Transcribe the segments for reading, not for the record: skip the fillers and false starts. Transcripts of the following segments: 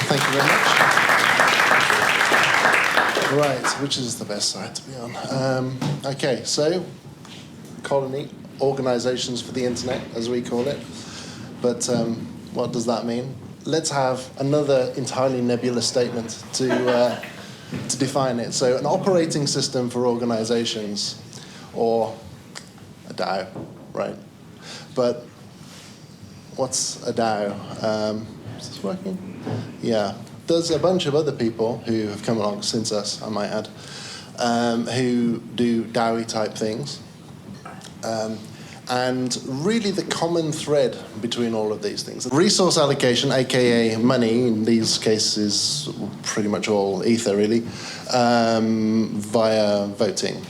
Thank you very much. Right, which is the best side to be on? Okay, so colony, organizations for the internet, as we call it. But what does that mean? Let's have another entirely nebulous statement to define it. So an operating system for organizations, or a DAO, right? But what's a DAO? Is this working? Yeah. There's a bunch of other people who have come along since us, I might add, who do DAO-y type things. And really the common thread between all of these things. Resource allocation, aka money, in these cases pretty much all ether really, via voting.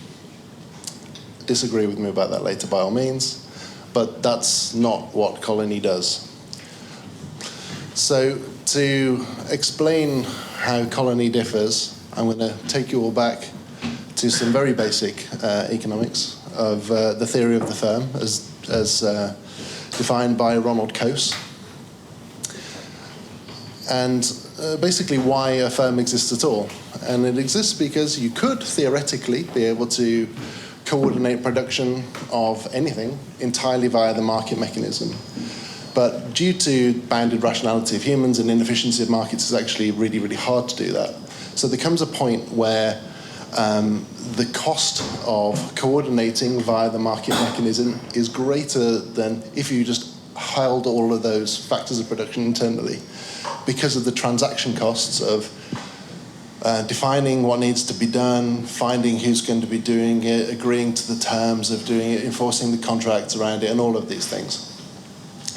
Disagree with me about that later by all means, but that's not what Colony does. So to explain how Colony differs, I'm going to take you all back to some very basic economics of the theory of the firm as defined by Ronald Coase. And basically why a firm exists at all. And it exists because you could theoretically be able to coordinate production of anything entirely via the market mechanism. But due to bounded rationality of humans and inefficiency of markets, it's actually really, really hard to do that. So there comes a point where the cost of coordinating via the market mechanism is greater than if you just held all of those factors of production internally, because of the transaction costs of defining what needs to be done, finding who's going to be doing it, agreeing to the terms of doing it, enforcing the contracts around it, and all of these things.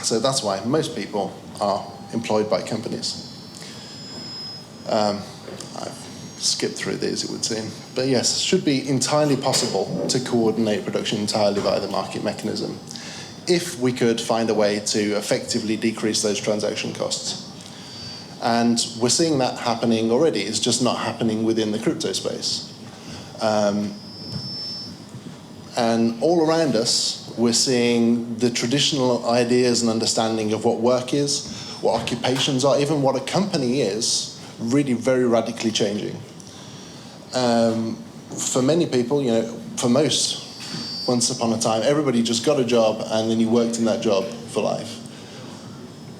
So that's why most people are employed by companies. I've skipped through these, it would seem. But yes, it should be entirely possible to coordinate production entirely via the market mechanism if we could find a way to effectively decrease those transaction costs. And we're seeing that happening already. It's just not happening within the crypto space. And all around us, we're seeing the traditional ideas and understanding of what work is, what occupations are, even what a company is, really very radically changing. For many people, for most, once upon a time, everybody just got a job and then you worked in that job for life.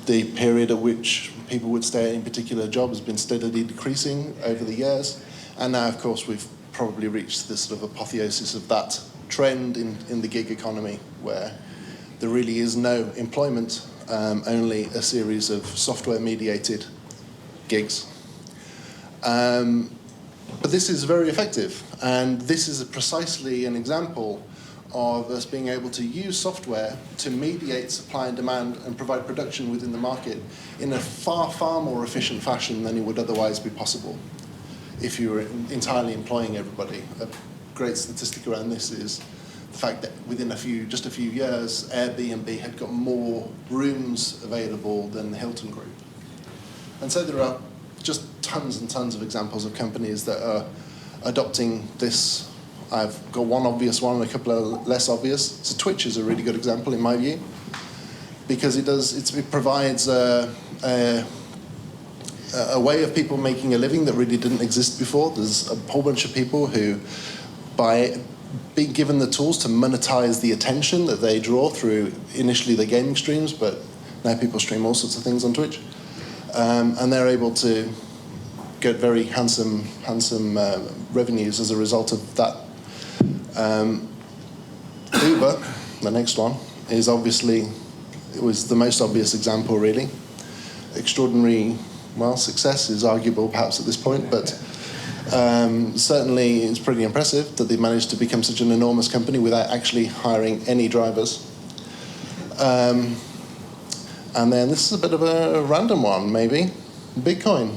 The period at which people would stay in particular job has been steadily decreasing over the years. And now, of course, we've probably reached this sort of apotheosis of that trend in the gig economy, where there really is no employment, only a series of software-mediated gigs. But this is very effective, and this is precisely an example of us being able to use software to mediate supply and demand and provide production within the market in a far, far more efficient fashion than it would otherwise be possible if you were entirely employing everybody. A great statistic around this is the fact that within just a few years, Airbnb had got more rooms available than the Hilton Group. And so there are just tons and tons of examples of companies that are adopting this. I've got one obvious one and a couple of less obvious. So Twitch is a really good example in my view, because it provides a way of people making a living that really didn't exist before. There's a whole bunch of people who, by being given the tools to monetize the attention that they draw through initially the gaming streams, but now people stream all sorts of things on Twitch, and they're able to get very handsome revenues as a result of that. Uber, the next one, is obviously, it was the most obvious example really. Extraordinary, success is arguable perhaps at this point, but certainly it's pretty impressive that they've managed to become such an enormous company without actually hiring any drivers. And then this is a bit of a random one, maybe. Bitcoin,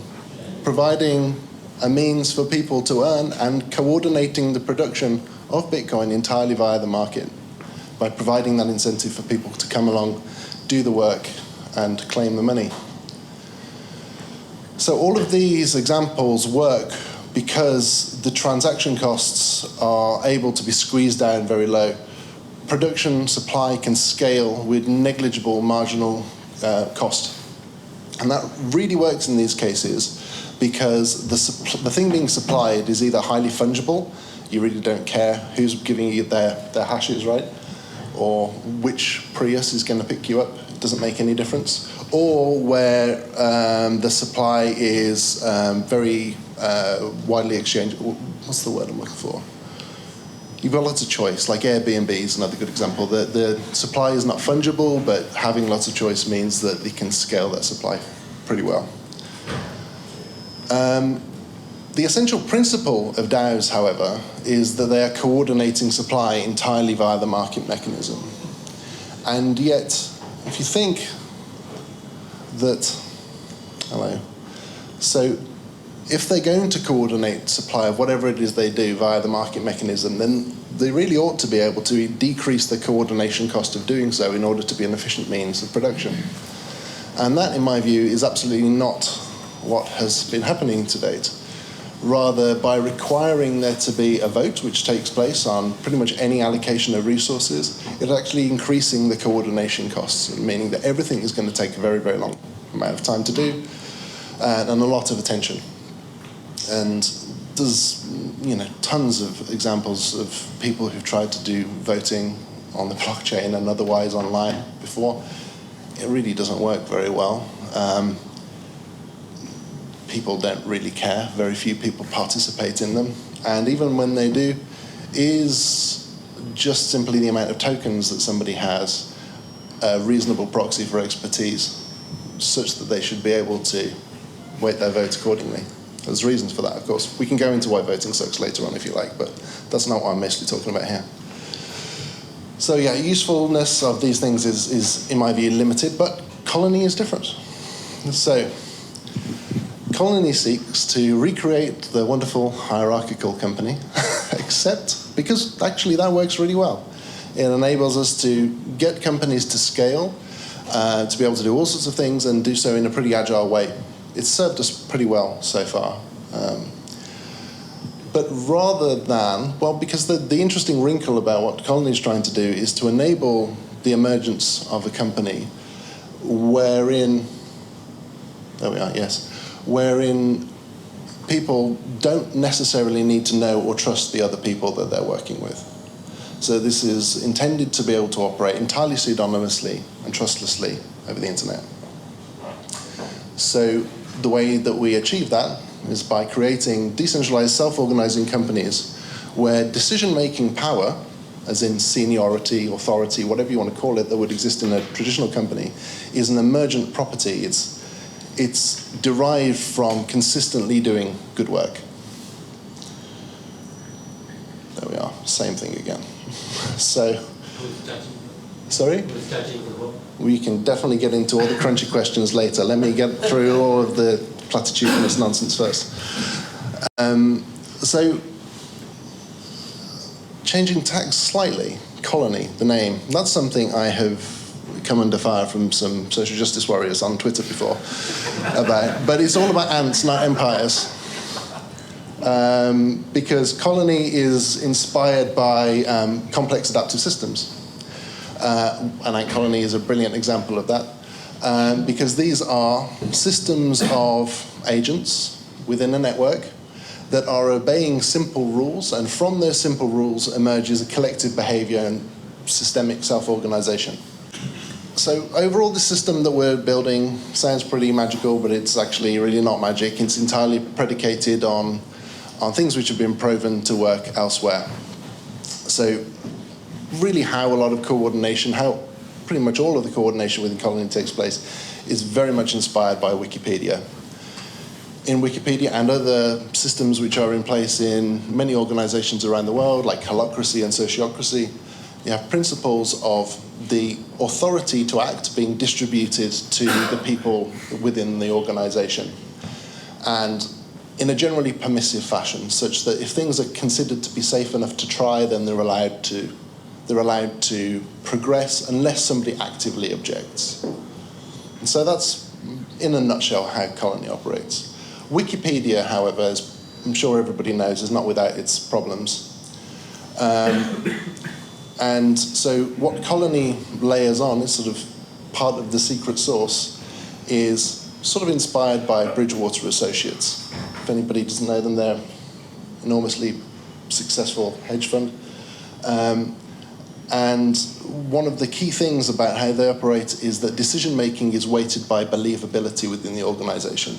providing a means for people to earn and coordinating the production of Bitcoin entirely via the market by providing that incentive for people to come along, do the work, and claim the money. So all of these examples work because the transaction costs are able to be squeezed down very low. Production supply can scale with negligible marginal cost. And that really works in these cases because the thing being supplied is either highly fungible, you really don't care who's giving you their hashes, right? Or which Prius is going to pick you up, it doesn't make any difference. Or where the supply is very widely exchanged. What's the word I'm looking for? You've got lots of choice, like Airbnb is another good example. The supply is not fungible, but having lots of choice means that they can scale that supply pretty well. The essential principle of DAOs, however, is that they are coordinating supply entirely via the market mechanism. And yet, if you think that, so if they're going to coordinate supply of whatever it is they do via the market mechanism, then they really ought to be able to decrease the coordination cost of doing so in order to be an efficient means of production. And that, in my view, is absolutely not what has been happening to date. Rather, by requiring there to be a vote which takes place on pretty much any allocation of resources, it's actually increasing the coordination costs, meaning that everything is going to take a very, very long amount of time to do and a lot of attention. And there's tons of examples of people who've tried to do voting on the blockchain and otherwise online before. It really doesn't work very well. People don't really care. Very few people participate in them. And even when they do, is just simply the amount of tokens that somebody has a reasonable proxy for expertise, such that they should be able to weight their vote accordingly. There's reasons for that, of course. We can go into why voting sucks later on if you like, but that's not what I'm mostly talking about here. So yeah, usefulness of these things is in my view, limited, but Colony is different. So Colony seeks to recreate the wonderful hierarchical company, except because actually that works really well. It enables us to get companies to scale, to be able to do all sorts of things and do so in a pretty agile way. It's served us pretty well so far. But rather than, well, because the interesting wrinkle about what Colony is trying to do is to enable the emergence of a company wherein, there we are, yes, wherein people don't necessarily need to know or trust the other people that they're working with. So this is intended to be able to operate entirely pseudonymously and trustlessly over the internet. So the way that we achieve that is by creating decentralized self-organizing companies where decision-making power, as in seniority, authority, whatever you want to call it, that would exist in a traditional company, is an emergent property. It's derived from consistently doing good work. There we are, same thing again. So, sorry? We can definitely get into all the crunchy questions later. Let me get through all of the platitudinous nonsense first. So, changing tax slightly, Colony, the name, that's something I have come under fire from some social justice warriors on Twitter before about, but it's all about ants, not empires. Because Colony is inspired by complex adaptive systems. And Ant Colony is a brilliant example of that. Because these are systems of agents within a network that are obeying simple rules, and from those simple rules emerges a collective behavior and systemic self-organization. So overall, the system that we're building sounds pretty magical, but it's actually really not magic. It's entirely predicated on things which have been proven to work elsewhere. So really how a lot of coordination, how pretty much all of the coordination within Colony takes place is very much inspired by Wikipedia. In Wikipedia and other systems which are in place in many organizations around the world, like holacracy and sociocracy, you have principles of the authority to act being distributed to the people within the organization. And in a generally permissive fashion, such that if things are considered to be safe enough to try, then they're allowed to progress unless somebody actively objects. And so that's, in a nutshell, how Colony operates. Wikipedia, however, as I'm sure everybody knows, is not without its problems. And so what Colony layers on is sort of part of the secret sauce is sort of inspired by Bridgewater Associates. If anybody doesn't know them, they're enormously successful hedge fund. And one of the key things about how they operate is that decision-making is weighted by believability within the organization.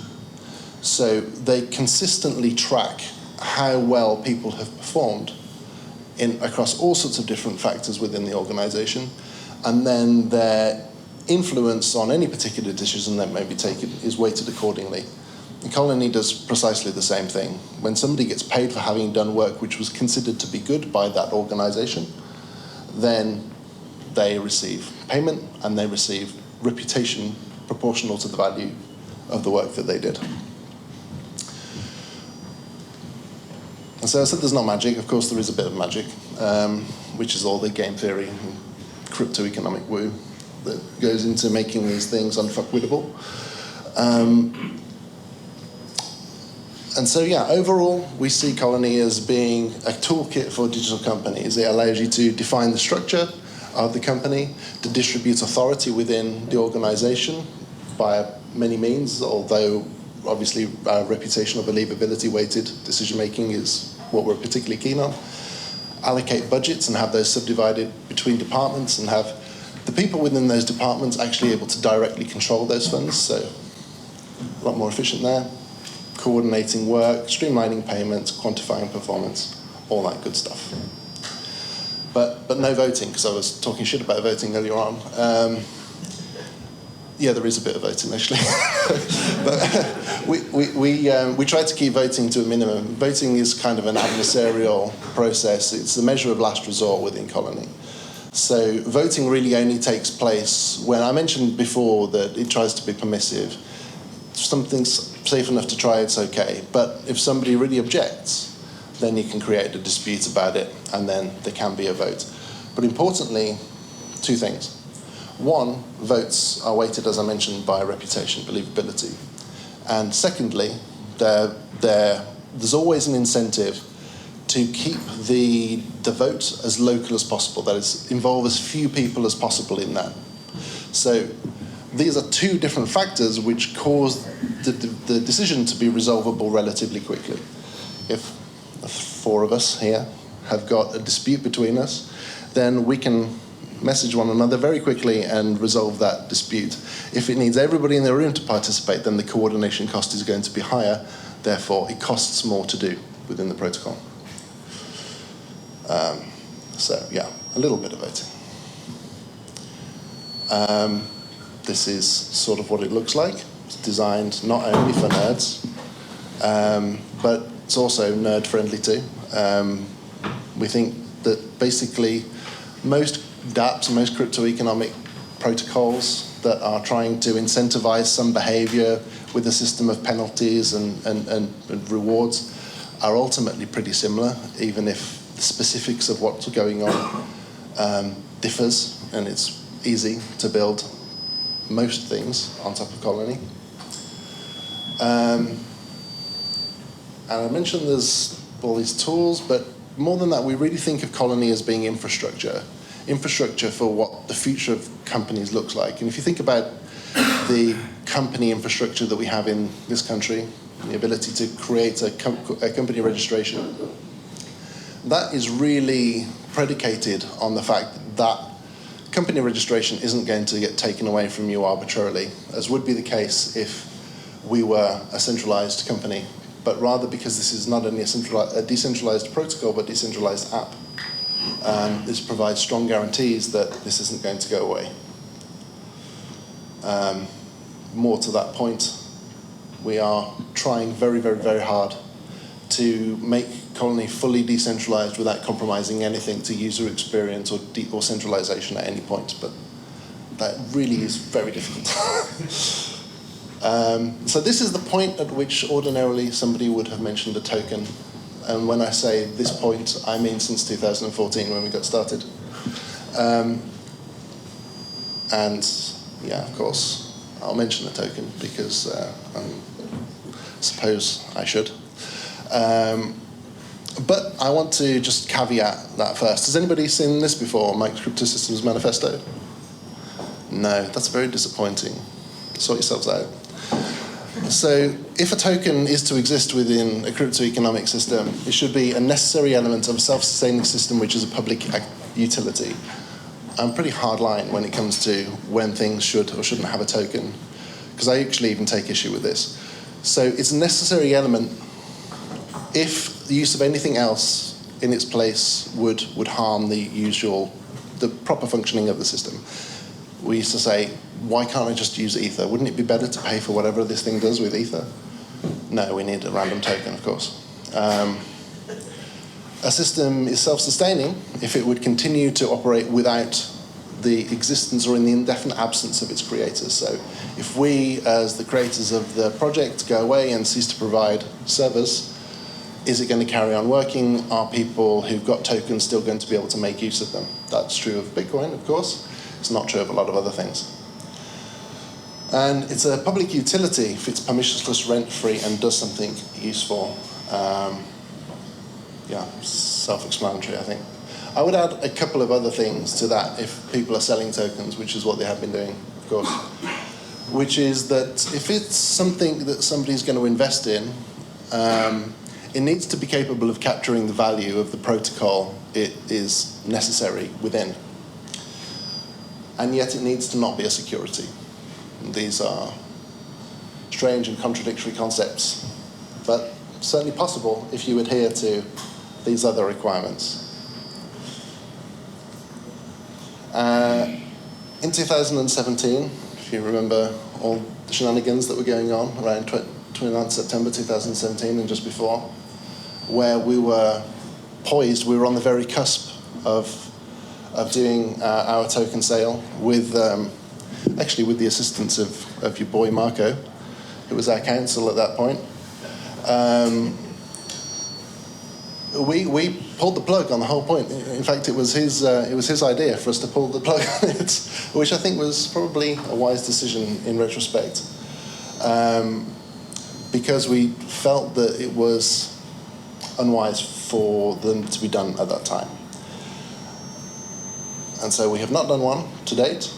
So they consistently track how well people have performed across all sorts of different factors within the organization, and then their influence on any particular decision that may be taken is weighted accordingly. And Colony does precisely the same thing. When somebody gets paid for having done work which was considered to be good by that organization, then they receive payment and they receive reputation proportional to the value of the work that they did. And so I said there's not magic. Of course there is a bit of magic, which is all the game theory and crypto-economic woo that goes into making these things unfuckwittable. And so, yeah, overall, we see Colony as being a toolkit for digital companies. It allows you to define the structure of the company, to distribute authority within the organization by many means, although obviously reputational believability weighted decision-making is what we're particularly keen on. Allocate budgets and have those subdivided between departments and have the people within those departments actually able to directly control those funds, so a lot more efficient there. Coordinating work, streamlining payments, quantifying performance, all that good stuff. But no voting, because I was talking shit about voting earlier on. Yeah, there is a bit of voting actually. But we try to keep voting to a minimum. Voting is kind of an adversarial process. It's the measure of last resort within Colony. So voting really only takes place when I mentioned before that it tries to be permissive. If something's safe enough to try, it's okay. But if somebody really objects, then you can create a dispute about it, and then there can be a vote. But importantly, two things. One, votes are weighted, as I mentioned, by reputation, believability. And secondly, there's always an incentive to keep the vote as local as possible, that is, involve as few people as possible in that. So these are two different factors which cause the decision to be resolvable relatively quickly. If the four of us here have got a dispute between us, then we can message one another very quickly and resolve that dispute. If it needs everybody in the room to participate, then the coordination cost is going to be higher, therefore it costs more to do within the protocol. So yeah, a little bit of voting. This is sort of what it looks like. It's designed not only for nerds, but it's also nerd-friendly too. We think that basically most dApps, most crypto-economic protocols that are trying to incentivize some behavior with a system of penalties and rewards are ultimately pretty similar, even if the specifics of what's going on differs, and it's easy to build most things on top of Colony. And I mentioned there's all these tools, but more than that, we really think of Colony as being infrastructure for what the future of companies looks like. And if you think about the company infrastructure that we have in this country, the ability to create a company registration, that is really predicated on the fact that company registration isn't going to get taken away from you arbitrarily, as would be the case if we were a centralized company, but rather because this is not only a decentralized protocol, but decentralized app. This provides strong guarantees that this isn't going to go away. More to that point, we are trying very, very, very hard to make Colony fully decentralized without compromising anything to user experience or centralization at any point, but that really is very difficult. So this is the point at which ordinarily somebody would have mentioned a token. And when I say this point, I mean since 2014 when we got started. And yeah, of course, I'll mention a token because I suppose I should. But I want to just caveat that first. Has anybody seen this before, Mike's Crypto Systems Manifesto? No, that's very disappointing. Sort yourselves out. So if a token is to exist within a crypto-economic system, it should be a necessary element of a self-sustaining system which is a public utility. I'm pretty hard line when it comes to when things should or shouldn't have a token, because I actually even take issue with this. So it's a necessary element if the use of anything else in its place would harm the proper functioning of the system. We used to say, why can't I just use Ether? Wouldn't it be better to pay for whatever this thing does with Ether? No, we need a random token, of course. A system is self-sustaining if it would continue to operate without the existence or in the indefinite absence of its creators. So if we, as the creators of the project, go away and cease to provide servers, is it going to carry on working? Are people who've got tokens still going to be able to make use of them? That's true of Bitcoin, of course. It's not true of a lot of other things. And it's a public utility if it's permissionless, rent-free, and does something useful. Yeah, self-explanatory, I think. I would add a couple of other things to that if people are selling tokens, which is what they have been doing, of course. Which is that if it's something that somebody's going to invest in, it needs to be capable of capturing the value of the protocol it is necessary within. And yet it needs to not be a security. These are strange and contradictory concepts, but certainly possible if you adhere to these other requirements. In 2017, if you remember all the shenanigans that were going on around 29th September 2017 and just before, where we were poised, we were on the very cusp of doing our token sale with, actually with the assistance of your boy Marco, who was our counsel at that point. We pulled the plug on the whole point. In fact, it was his idea for us to pull the plug on it, which I think was probably a wise decision in retrospect, because we felt that it was unwise for them to be done at that time. And so we have not done one to date,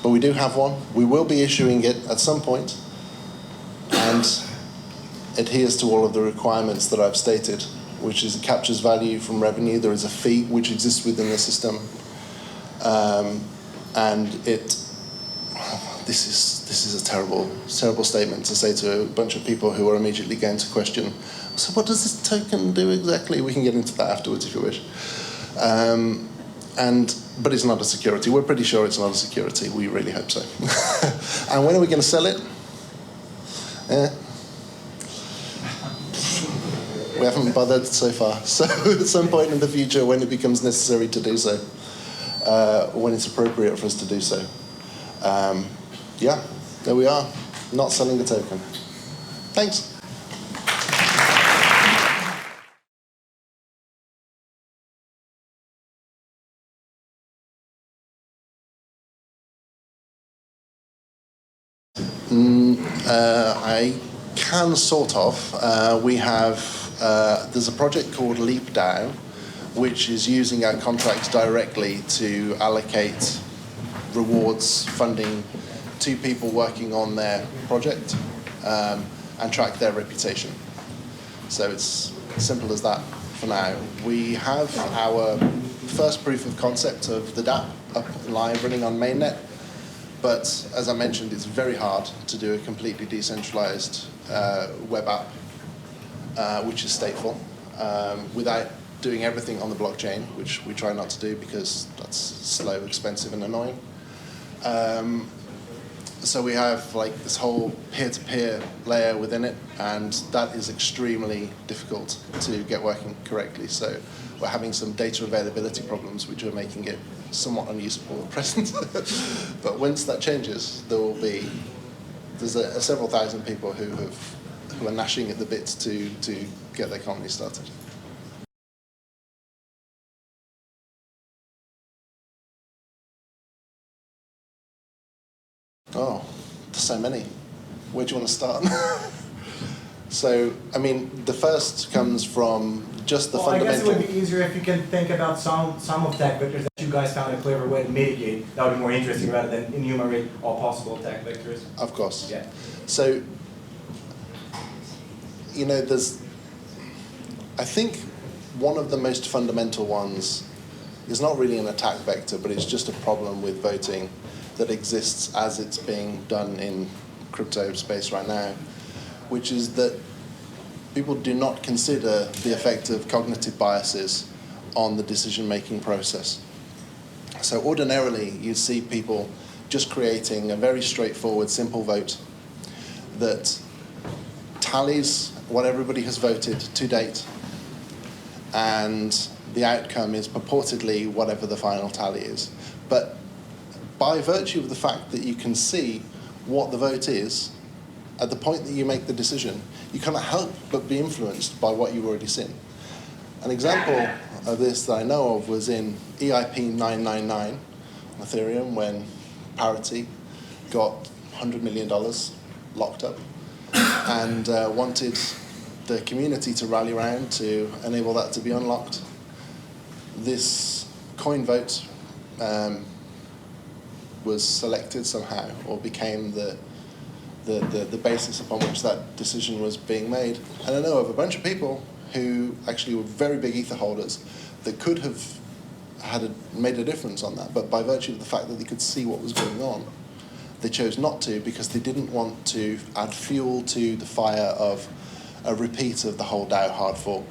but we do have one. We will be issuing it at some point, and adheres to all of the requirements that I've stated, which is it captures value from revenue. There is a fee which exists within the system, and this is a terrible statement to say to a bunch of people who are immediately going to question, so what does this token do exactly? We can get into that afterwards if you wish. But it's not a security. We're pretty sure it's not a security. We really hope so. And when are we going to sell it? We haven't bothered so far. So at some point in the future, when it becomes necessary to do so, when it's appropriate for us to do so. Yeah, there we are. Not selling the token. Thanks. I can sort of. We have, there's a project called LeapDAO, which is using our contracts directly to allocate rewards, funding to people working on their project, and track their reputation. So it's as simple as that for now. We have our first proof of concept of the DApp up live running on mainnet. But as I mentioned, it's very hard to do a completely decentralized web app, which is stateful, without doing everything on the blockchain, which we try not to do because that's slow, expensive, and annoying. So we have like this whole peer-to-peer layer within it, and that is extremely difficult to get working correctly. So we're having some data availability problems, which are making it somewhat unusable at present. But once that changes, there's several thousand people who are gnashing at the bit to get their company started. Oh, there's so many. Where do you want to start? So, I mean, the first comes from just the fundamental... I guess it would be easier if you can think about some of tech vectors that you guys found a clever way to mitigate. That would be more interesting rather than enumerate all possible tech vectors. Of course. Yeah. So, I think one of the most fundamental ones is not really an attack vector, but it's just a problem with voting that exists as it's being done in crypto space right now, which is that people do not consider the effect of cognitive biases on the decision-making process. So ordinarily, you see people just creating a very straightforward, simple vote that tallies what everybody has voted to date, and the outcome is purportedly whatever the final tally is. But by virtue of the fact that you can see what the vote is, at the point that you make the decision, you cannot help but be influenced by what you've already seen. An example of this that I know of was in EIP 999 on Ethereum, when Parity got $100 million locked up and wanted the community to rally around to enable that to be unlocked. This coin vote was selected somehow, or became the basis upon which that decision was being made. And I know of a bunch of people who actually were very big ether holders that could have made a difference on that, but by virtue of the fact that they could see what was going on, they chose not to, because they didn't want to add fuel to the fire of a repeat of the whole DAO hard fork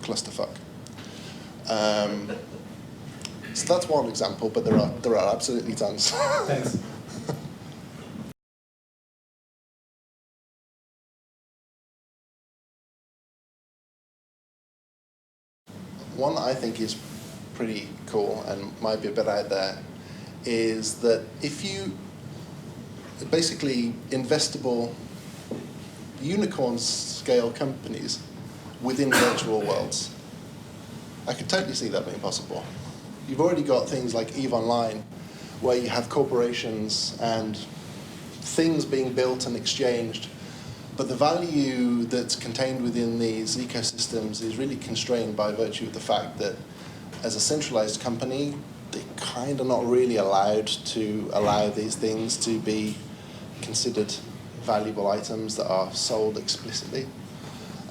clusterfuck. So that's one example, but there are absolutely tons. Thanks. One that I think is pretty cool and might be a bit out there is that if you basically investable unicorn scale companies within virtual worlds, I could totally see that being possible. You've already got things like EVE Online, where you have corporations and things being built and exchanged, but the value that's contained within these ecosystems is really constrained by virtue of the fact that as a centralized company, they're kind of not really allowed to allow these things to be considered valuable items that are sold explicitly.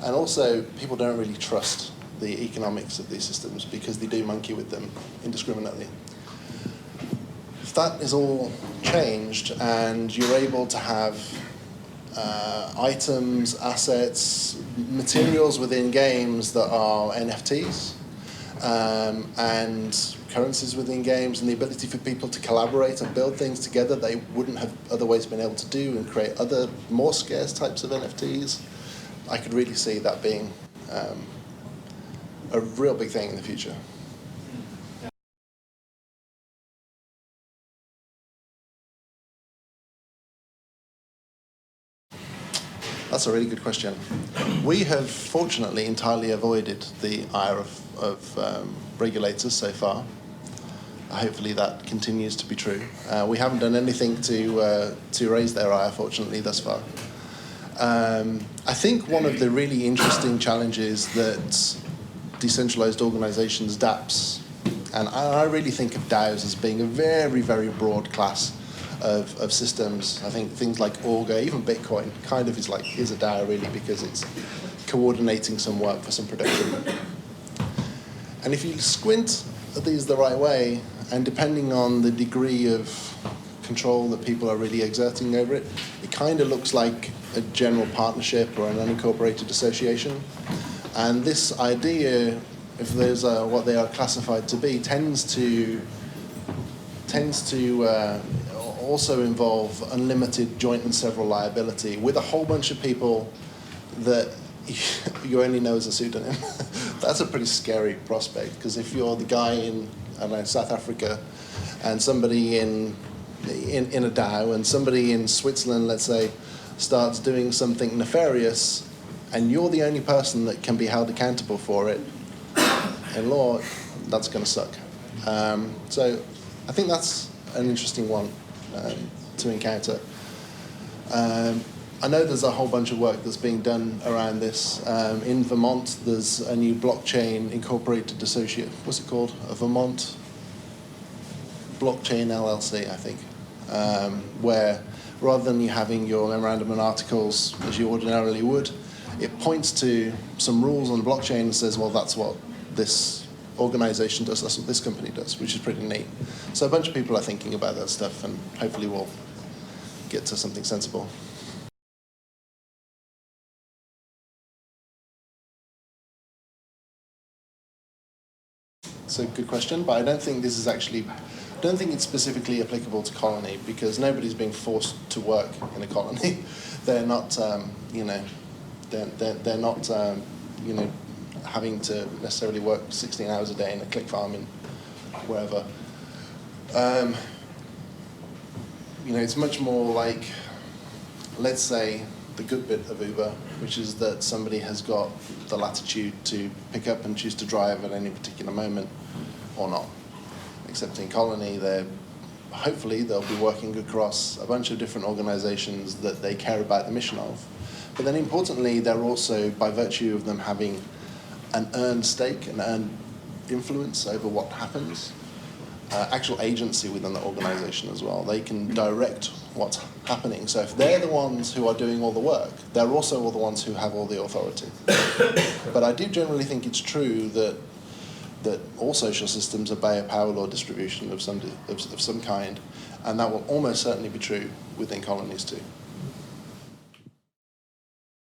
And also, people don't really trust the economics of these systems because they do monkey with them indiscriminately. If that is all changed and you're able to have items, assets, materials within games that are NFTs, and currencies within games, and the ability for people to collaborate and build things together they wouldn't have otherwise been able to do, and create other more scarce types of NFTs, I could really see that being a real big thing in the future. That's a really good question. We have fortunately entirely avoided the ire of regulators so far. Hopefully that continues to be true. We haven't done anything to raise their ire, fortunately, thus far. I think one of the really interesting challenges that decentralized organizations, dApps, and I really think of DAOs as being a very, very broad class of systems. I think things like Augur, even Bitcoin, kind of is a DAO really, because it's coordinating some work for some production. And if you squint at these the right way, and depending on the degree of control that people are really exerting over it, it kind of looks like a general partnership or an unincorporated association. And this idea, if there's what they are classified to be, tends to also involve unlimited joint and several liability with a whole bunch of people that you only know as a pseudonym. That's a pretty scary prospect, because if you're the guy in, I don't know, South Africa, and somebody in a DAO, and somebody in Switzerland, let's say, starts doing something nefarious, and you're the only person that can be held accountable for it, in law, that's going to suck. So I think that's an interesting one to encounter. I know there's a whole bunch of work that's being done around this. In Vermont, there's a new blockchain incorporated associate. What's it called? A Vermont blockchain LLC, I think, where rather than you having your memorandum and articles as you ordinarily would, it points to some rules on the blockchain and says, well, that's what this organization does, that's what this company does, which is pretty neat. So a bunch of people are thinking about that stuff, and hopefully we'll get to something sensible. It's a good question, but I don't think this is actually, I don't think it's specifically applicable to Colony, because nobody's being forced to work in a colony. They're not, you know, they're not, you know, having to necessarily work 16 hours a day in a click farm in wherever. You know, it's much more like, let's say, the good bit of Uber, which is that somebody has got the latitude to pick up and choose to drive at any particular moment or not. Except in Colony, hopefully they'll be working across a bunch of different organizations that they care about the mission of. But then importantly, they're also, by virtue of them having an earned stake, an earned influence over what happens, actual agency within the organization as well. They can direct what's happening. So if they're the ones who are doing all the work, they're also all the ones who have all the authority. But I do generally think it's true that all social systems obey a power law distribution of some kind, and that will almost certainly be true within colonies too.